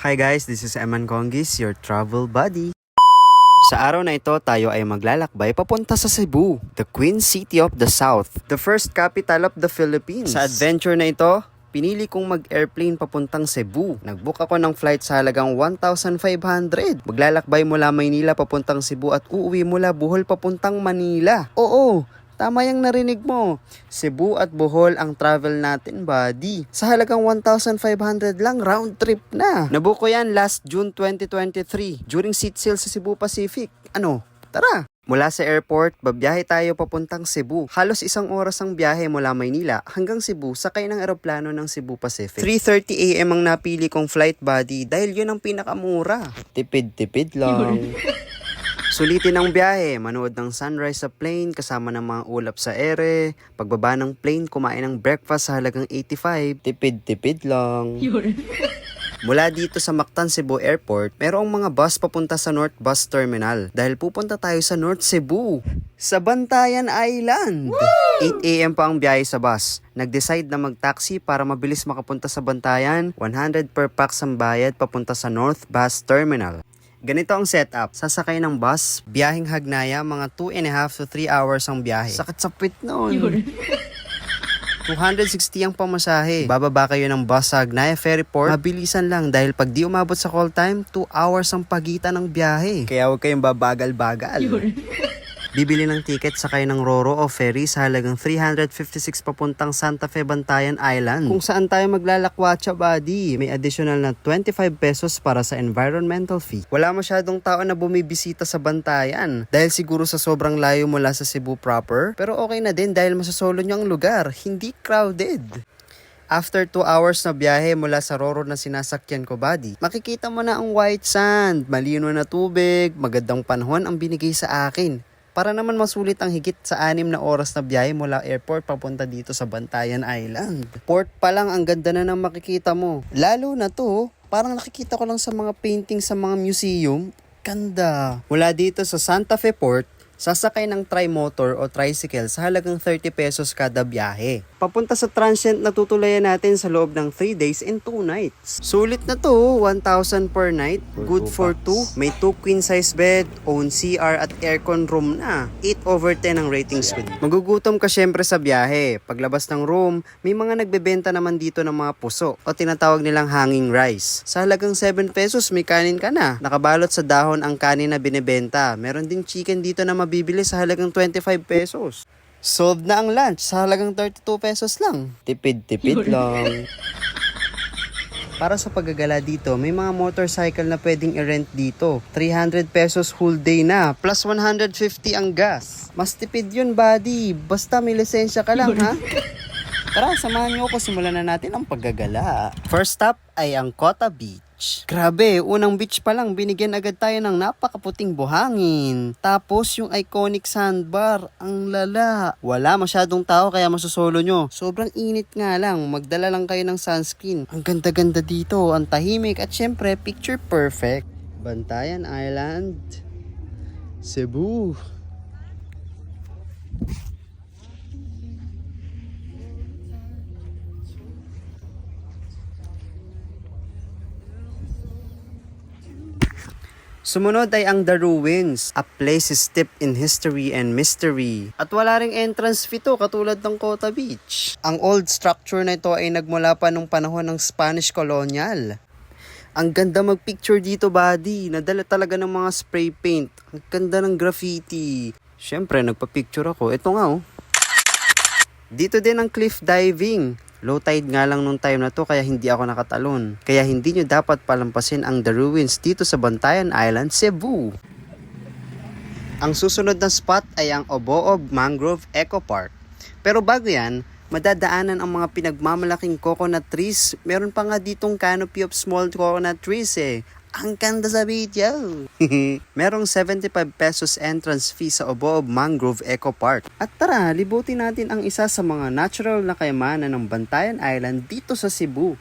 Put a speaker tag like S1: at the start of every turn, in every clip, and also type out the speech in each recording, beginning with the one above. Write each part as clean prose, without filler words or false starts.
S1: Hi guys, this is Eman Kongis, your travel buddy. Sa araw na ito, tayo ay maglalakbay papunta sa Cebu, the Queen City of the South, the first capital of the Philippines. Sa adventure na ito, pinili kong mag-airplane papuntang Cebu. Nag-book ako ng flight sa halagang 1,500. Maglalakbay mula Maynila papuntang Cebu at uuwi mula Bohol papuntang Manila. Oo! Tama yung narinig mo. Cebu at Bohol ang travel natin, buddy. Sa halagang 1,500 lang, round trip na. Nabuko yan last June 2023 during seat sale sa Cebu Pacific. Ano? Tara! Mula sa airport, babiyahe tayo papuntang Cebu. Halos 1 oras ang biyahe mula Maynila hanggang Cebu sakay ng eroplano ng Cebu Pacific. 3:30 AM ang napili kong flight, buddy, dahil yun ang pinakamura. Tipid-tipid lang. Sulitin ang biyahe, manood ng sunrise sa plane kasama ng mga ulap sa ere. Pagbaba ng plane, kumain ng breakfast sa halagang 85. Tipid-tipid lang. Mula dito sa Mactan Cebu Airport, merong mga bus papunta sa North Bus Terminal dahil pupunta tayo sa North Cebu, sa Bantayan Island. 8 AM pa ang biyahe sa bus. Nag-decide na mag-taxi para mabilis makapunta sa Bantayan. 100 per pax ang bayad papunta sa North Bus Terminal. Ganito ang setup. Sasakay ng bus, biyaheng Hagnaya, mga 2.5 to 3 hours ang biyahe. Sakit sa pit nun. 260 ang pamasahe. Bababa kayo ng bus sa Hagnaya Ferryport. Mabilisan lang dahil pag di umabot sa call time, 2 hours ang pagitan ng biyahe. Kaya huwag kayong babagal-bagal. Bibili ng ticket sakay ng Roro o ferry sa halagang 356 papuntang Santa Fe, Bantayan Island. Kung saan tayo maglalakwatsa, buddy. May additional na 25 pesos para sa environmental fee. Wala masyadong tao na bumibisita sa Bantayan dahil siguro sa sobrang layo mula sa Cebu proper. Pero okay na din dahil masasolo nyo ang lugar. Hindi crowded. After 2 hours na biyahe mula sa Roro na sinasakyan ko, buddy, makikita mo na ang white sand, malino na tubig, magandang panahon ang binigay sa akin. Para naman masulit ang higit sa 6 na oras na biyahe mula airport papunta dito sa Bantayan Island. Port pa lang ang ganda na ng makikita mo. Lalo na to, parang nakikita ko lang sa mga painting sa mga museum. Ganda. Mula dito sa Santa Fe Port, sasakay ng tri-motor o tricycle sa halagang 30 pesos kada biyahe. Papunta sa transient na tutulayan natin sa loob ng 3 days and 2 nights. Sulit na to, 1,000 per night, good for 2. May 2 queen size bed, own CR at aircon room na. 8/10 ang ratings ko. Magugutom ka syempre sa biyahe. Paglabas ng room, may mga nagbebenta naman dito ng mga puso o tinatawag nilang hanging rice. Sa halagang 7 pesos may kanin ka na. Nakabalot sa dahon ang kanin na binebenta. Meron ding chicken dito na mabibili sa halagang 25 pesos. Solved na ang lunch sa halagang 32 pesos lang. Tipid-tipid lang. Para sa paggagala dito, may mga motorcycle na pwedeng i-rent dito. 300 pesos whole day na, plus 150 ang gas. Mas tipid yun, buddy. Basta may lisensya ka lang, ha? Tara, samahan niyo ako. Simulan na natin ang paggagala. First stop ay ang Cota Beach. Grabe, unang beach pa lang binigyan agad tayo ng napakaputing buhangin. Tapos yung iconic sandbar, ang lala. Wala masyadong tao kaya masusolo nyo. Sobrang init nga lang, magdala lang kayo ng sunscreen. Ang ganda-ganda dito, ang tahimik at syempre picture perfect. Bantayan Island, Cebu. Sumunod ay ang The Ruins, a place steeped in history and mystery. At wala ring entrance fee to katulad ng Cota Beach. Ang old structure na ito ay nagmula pa nung panahon ng Spanish colonial. Ang ganda magpicture dito, buddy. Nadala talaga ng mga spray paint. Ang ganda ng graffiti. Siyempre, nagpa-picture ako. Ito nga, oh. Dito din ang cliff diving. Low tide nga lang nung time na to kaya hindi ako nakatalon. Kaya hindi nyo dapat palampasin ang The Ruins dito sa Bantayan Island, Cebu. Ang susunod na spot ay ang Oboob Mangrove Eco Park. Pero bago yan, madadaanan ang mga pinagmamalaking coconut trees. Meron pa nga ditong canopy of small coconut trees eh. Ang ganda sa video. Merong 75 pesos entrance fee sa Oboob Mangrove Eco Park. At tara, libutin natin ang isa sa mga natural na kayamanan ng Bantayan Island dito sa Cebu.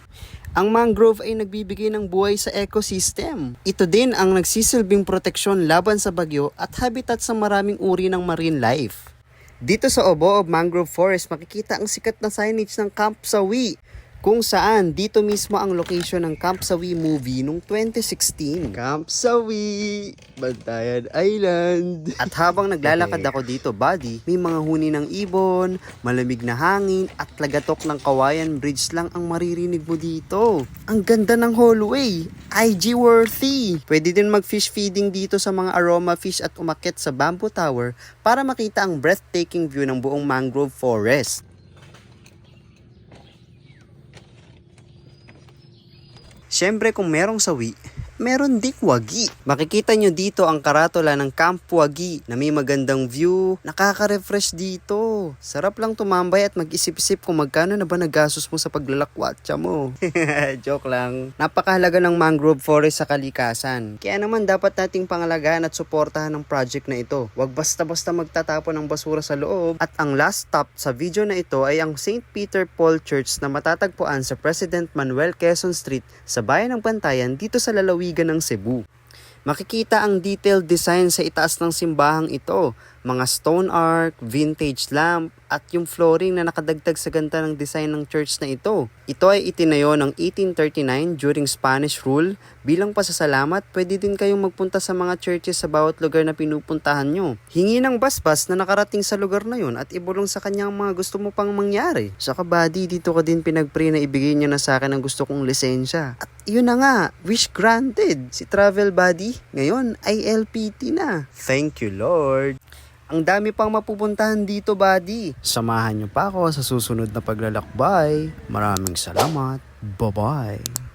S1: Ang mangrove ay nagbibigay ng buhay sa ecosystem. Ito din ang nagsisilbing proteksyon laban sa bagyo at habitat sa maraming uri ng marine life. Dito sa Oboob Mangrove Forest makikita ang sikat na signage ng Camp Sawi, Kung saan dito mismo ang location ng Camp Sawi movie noong 2016. Camp Sawi, Bantayan Island. At habang naglalakad ako dito, buddy, may mga huni ng ibon, malamig na hangin at lagatok ng Kawayan Bridge lang ang maririnig mo dito. Ang ganda ng hallway, IG worthy. Pwede din mag-fish feeding dito sa mga aroma fish at umakyat sa Bamboo Tower para makita ang breathtaking view ng buong mangrove forest. Siyempre kung merong sawi, meron ding wagi. Makikita nyo dito ang karatula ng Camp Wagi na may magandang view. Nakaka-refresh dito. Sarap lang tumambay at mag-isip-isip kung magkano na ba nagastos mo sa paglalakwatsa mo. Joke lang. Napakahalaga ng mangrove forest sa kalikasan. Kaya naman dapat nating pangalagaan at suportahan ng project na ito. Huwag basta-basta magtatapon ng basura sa loob. At ang last stop sa video na ito ay ang St. Peter Paul Church na matatagpuan sa President Manuel Quezon Street sa bayan ng Bantayan dito sa lalawigan ng Cebu. Makikita ang detailed design sa itaas ng simbahang ito, mga stone arc, vintage lamp, at yung flooring na nakadagdag sa ganda ng design ng church na ito. Ito ay itinayo ng 1839 during Spanish rule. Bilang pasasalamat, pwede din kayong magpunta sa mga churches sa bawat lugar na pinupuntahan nyo. Hingi ng basbas na nakarating sa lugar na yun at ibulong sa kanya ang mga gusto mo pang mangyari. Saka buddy, dito ko din pinag-pray na ibigay niya na sa akin ang gusto kong lisensya. At yun na nga, wish granted. Si Travel Buddy, ngayon ay LPT na. Thank you Lord. Ang dami pang mapupuntahan dito, buddy. Samahan niyo pa ako sa susunod na paglalakbay. Maraming salamat. Bye-bye.